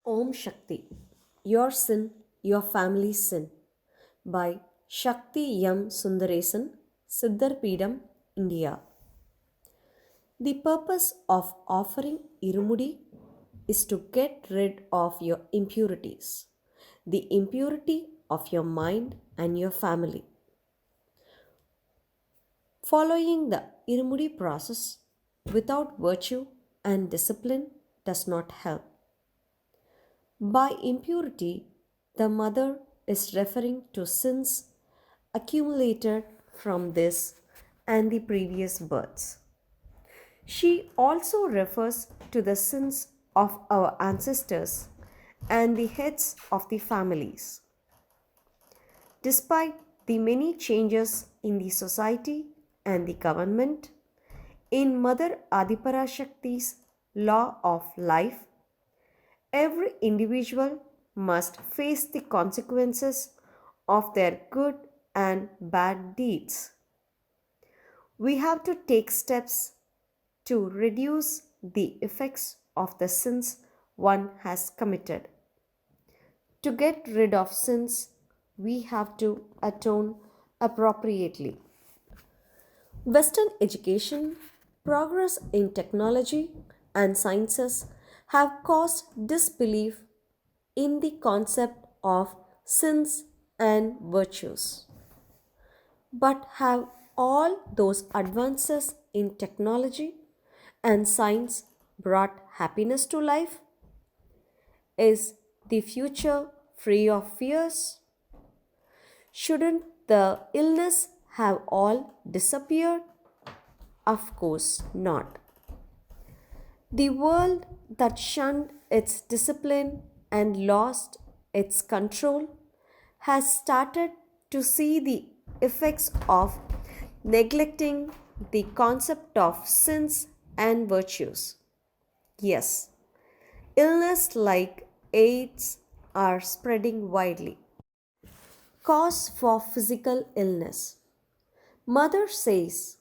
Om Shakti, Your Sin, Your Family's Sin by Shakti M. Sundaresan, Siddhar Peedam, India. The purpose of offering Irumudi is to get rid of your impurities, the impurity of your mind and your family. Following the Irumudi process without virtue and discipline does not help. By impurity, the mother is referring to sins accumulated from this and the previous births. She also refers to the sins of our ancestors and the heads of the families. Despite the many changes in the society and the government, in Mother Adiparashakti's law of life, every individual must face the consequences of their good and bad deeds. We have to take steps to reduce the effects of the sins one has committed. To get rid of sins, we have to atone appropriately. Western education, progress in technology and sciences have caused disbelief in the concept of sins and virtues. But have all those advances in technology and science brought happiness to life? Is the future free of fears? Shouldn't the illness have all disappeared? Of course not. The world that shunned its discipline and lost its control has started to see the effects of neglecting the concept of sins and virtues. Yes, illness like AIDS are spreading widely. Cause for physical illness. Mother says,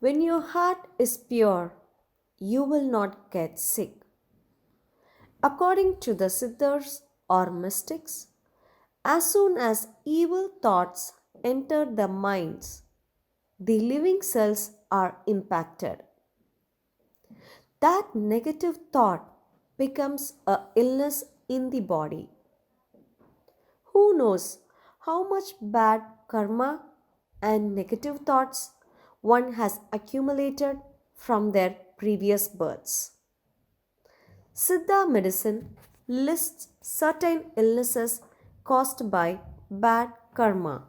when your heart is pure, you will not get sick. According to the Siddhars or mystics, as soon as evil thoughts enter the minds, the living cells are impacted. That negative thought becomes a illness in the body. Who knows how much bad karma and negative thoughts one has accumulated from their previous births. Siddha medicine lists certain illnesses caused by bad karma.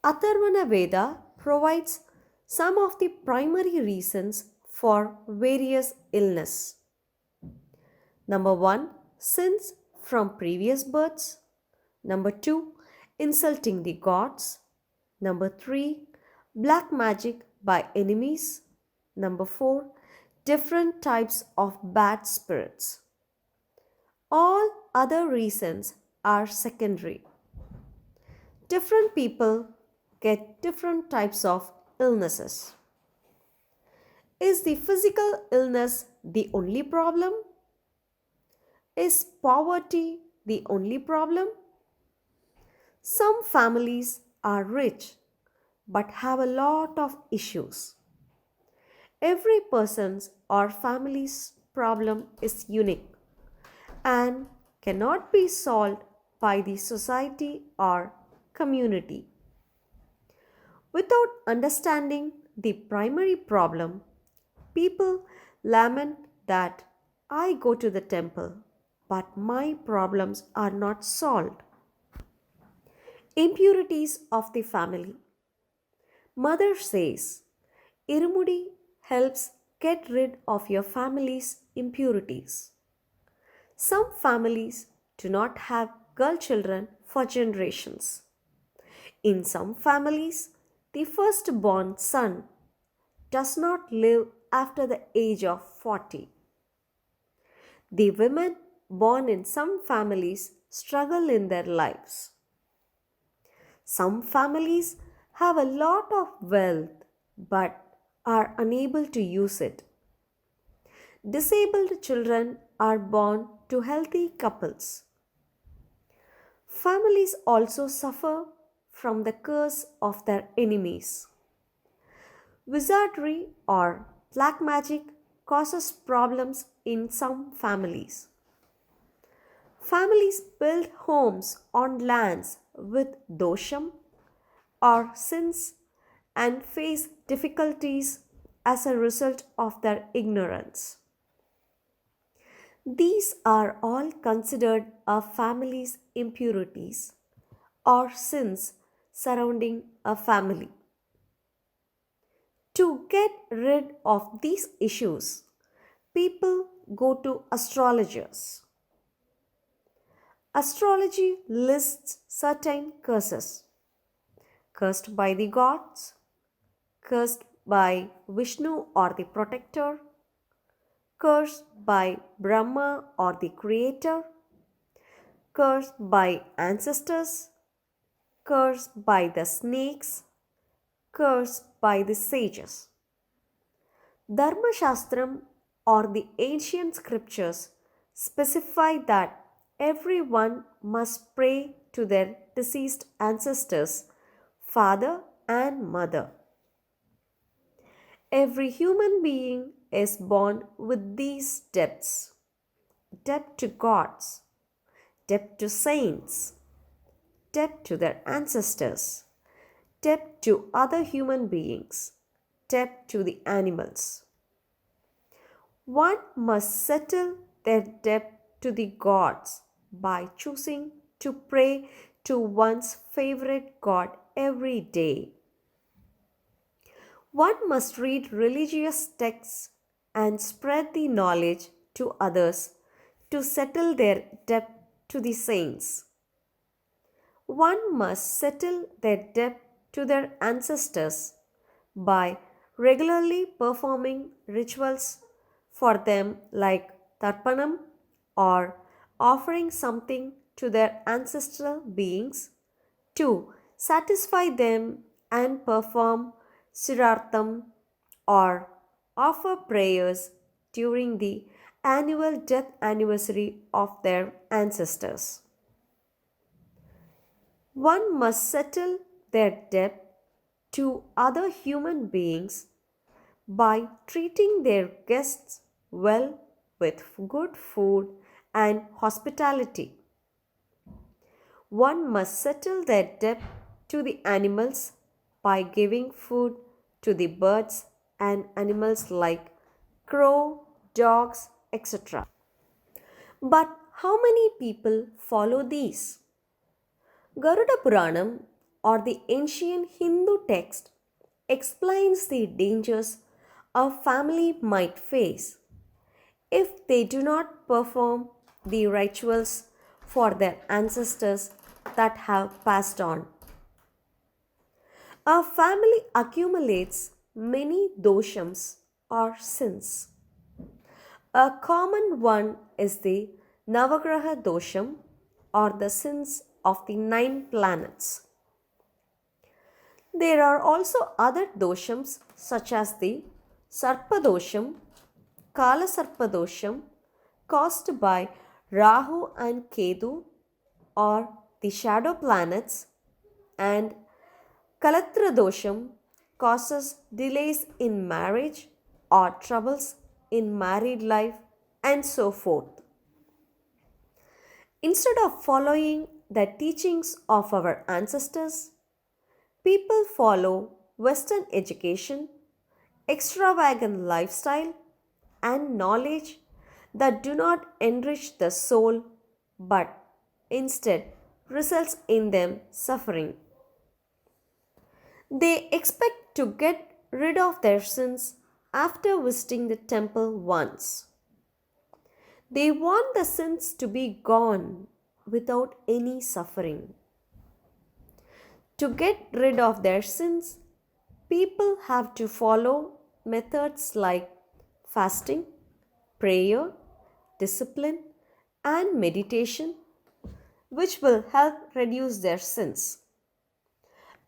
Atharvana Veda provides some of the primary reasons for various illness. Number 1, sins from previous births. Number 2, insulting the gods. Number 3, black magic by enemies. Number 4, different types of bad spirits. All other reasons are secondary. Different people get different types of illnesses. Is the physical illness the only problem? Is poverty the only problem? Some families are rich but have a lot of issues. Every person's or family's problem is unique and cannot be solved by the society or community. Without understanding the primary problem, people lament that I go to the temple, but my problems are not solved. Impurities of the family. Mother says, Irumudi helps get rid of your family's impurities. Some families do not have girl children for generations. In some families, the firstborn son does not live after the age of 40. The women born in some families struggle in their lives. Some families have a lot of wealth but are unable to use it. Disabled children are born to healthy couples. Families also suffer from the curse of their enemies. Wizardry or black magic causes problems in some families. Families build homes on lands with dosham or sins and face difficulties as a result of their ignorance. These are all considered a family's impurities or sins surrounding a family. To get rid of these issues, people go to astrologers. Astrology lists certain curses: cursed by the gods, cursed by Vishnu or the protector, cursed by Brahma or the creator, cursed by ancestors, cursed by the snakes, cursed by the sages. Dharma Shastram or the ancient scriptures specify that everyone must pray to their deceased ancestors, father and mother. Every human being is born with these debts: debt to gods, debt to saints, debt to their ancestors, debt to other human beings, debt to the animals. One must settle their debt to the gods by choosing to pray to one's favorite god every day. One must read religious texts and spread the knowledge to others to settle their debt to the saints. One must settle their debt to their ancestors by regularly performing rituals for them like tarpanam or offering something to their ancestral beings to satisfy them and perform Siddhartham or offer prayers during the annual death anniversary of their ancestors. One must settle their debt to other human beings by treating their guests well with good food and hospitality. One must settle their debt to the animals by giving food to the birds and animals like crow, dogs, etc. But how many people follow these? Garuda Puranam or the ancient Hindu text explains the dangers a family might face if they do not perform the rituals for their ancestors that have passed on. A family accumulates many doshams or sins. A common one is the Navagraha dosham or the sins of the 9 planets. There are also other doshams such as the Sarpa dosham, Kala Sarpa dosham caused by Rahu and Ketu or the shadow planets, and Kalatra dosham causes delays in marriage or troubles in married life and so forth. Instead of following the teachings of our ancestors, people follow Western education, extravagant lifestyle, and knowledge that do not enrich the soul but instead results in them suffering. They expect to get rid of their sins after visiting the temple once. They want the sins to be gone without any suffering. To get rid of their sins, people have to follow methods like fasting, prayer, discipline, and meditation, which will help reduce their sins.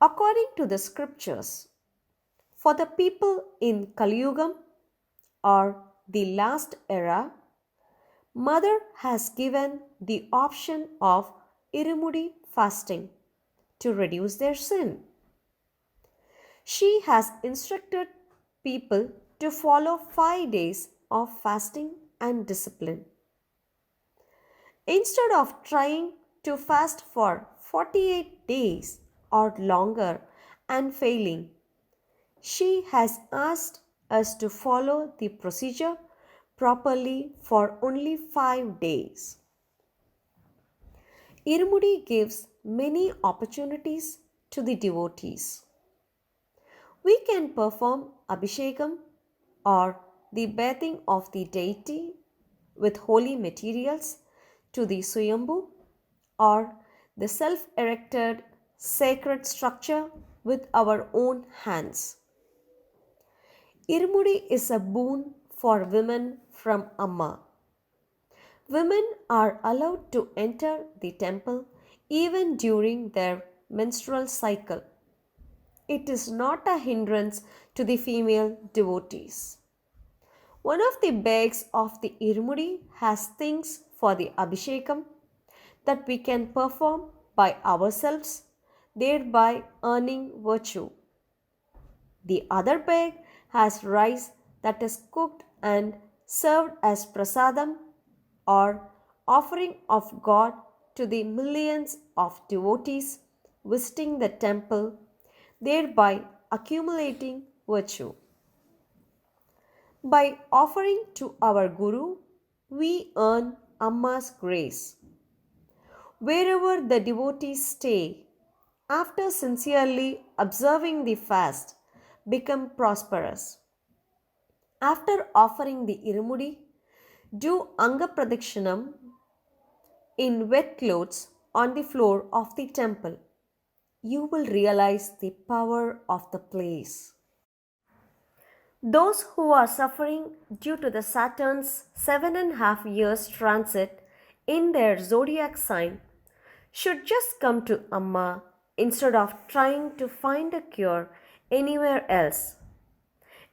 According to the scriptures, for the people in Kali Yugam or the last era, Mother has given the option of Irumudi fasting to reduce their sin. She has instructed people to follow 5 days of fasting and discipline. Instead of trying to fast for 48 days or longer and failing, she has asked us to follow the procedure properly for only 5 days. Irumudi gives many opportunities to the devotees. We can perform Abhishekam or the bathing of the deity with holy materials to the Suyambhu or the self erected sacred structure with our own hands. Irumudi is a boon for women from Amma. Women are allowed to enter the temple even during their menstrual cycle. It is not a hindrance to the female devotees. One of the bags of the Irumudi has things for the Abhishekam that we can perform by ourselves, thereby earning virtue. The other bag has rice that is cooked and served as prasadam or offering of God to the millions of devotees visiting the temple, thereby accumulating virtue. By offering to our Guru, we earn Amma's grace. Wherever the devotees stay, after sincerely observing the fast, become prosperous. After offering the Irumudi, do Anga Pradakshinam in wet clothes on the floor of the temple. You will realize the power of the place. Those who are suffering due to the Saturn's 7.5 years transit in their zodiac sign should just come to Amma instead of trying to find a cure anywhere else.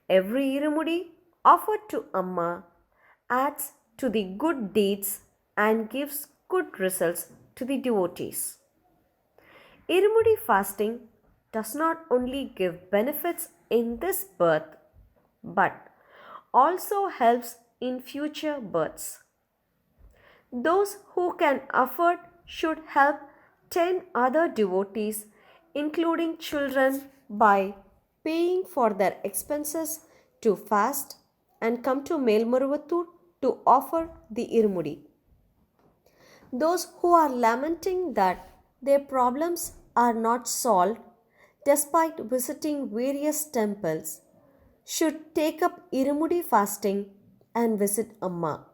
Every Irumudi offered to Amma adds to the good deeds and gives good results to the devotees. Irumudi fasting does not only give benefits in this birth but also helps in future births. Those who can afford should help 10 other devotees, including children, by paying for their expenses to fast and come to Melmaruvathur to offer the Irumudi. Those who are lamenting that their problems are not solved despite visiting various temples should take up Irumudi fasting and visit Amma.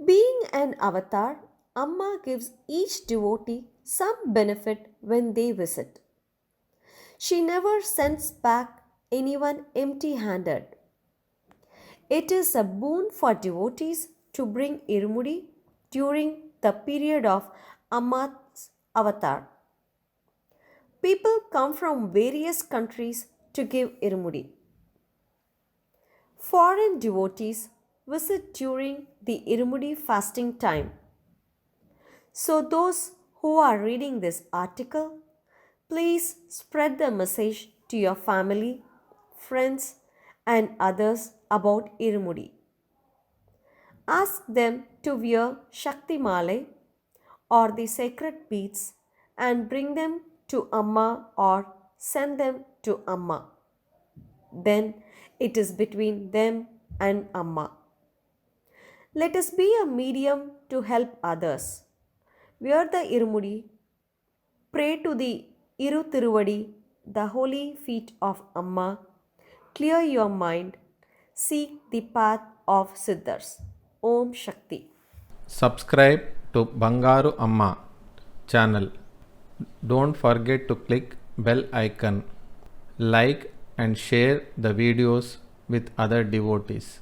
Being an avatar, Amma gives each devotee some benefit when they visit. She never sends back anyone empty handed. It is a boon for devotees to bring Irumudi during the period of Amma's avatar. People come from various countries to give Irumudi. Foreign devotees visit during the Irumudi fasting time. So, those who are reading this article, please spread the message to your family, friends, and others about Irumudi. Ask them to wear Shakti Male or the sacred beads and bring them to Amma or send them to Amma. Then it is between them and Amma. Let us be a medium to help others. Wear the Irumudi, pray to the Irulthiruvadi, the holy feet of Amma, clear your mind, seek the path of Siddhars. Om Shakti. Subscribe to Bangaru Amma channel. Don't forget to click bell icon. Like and share the videos with other devotees.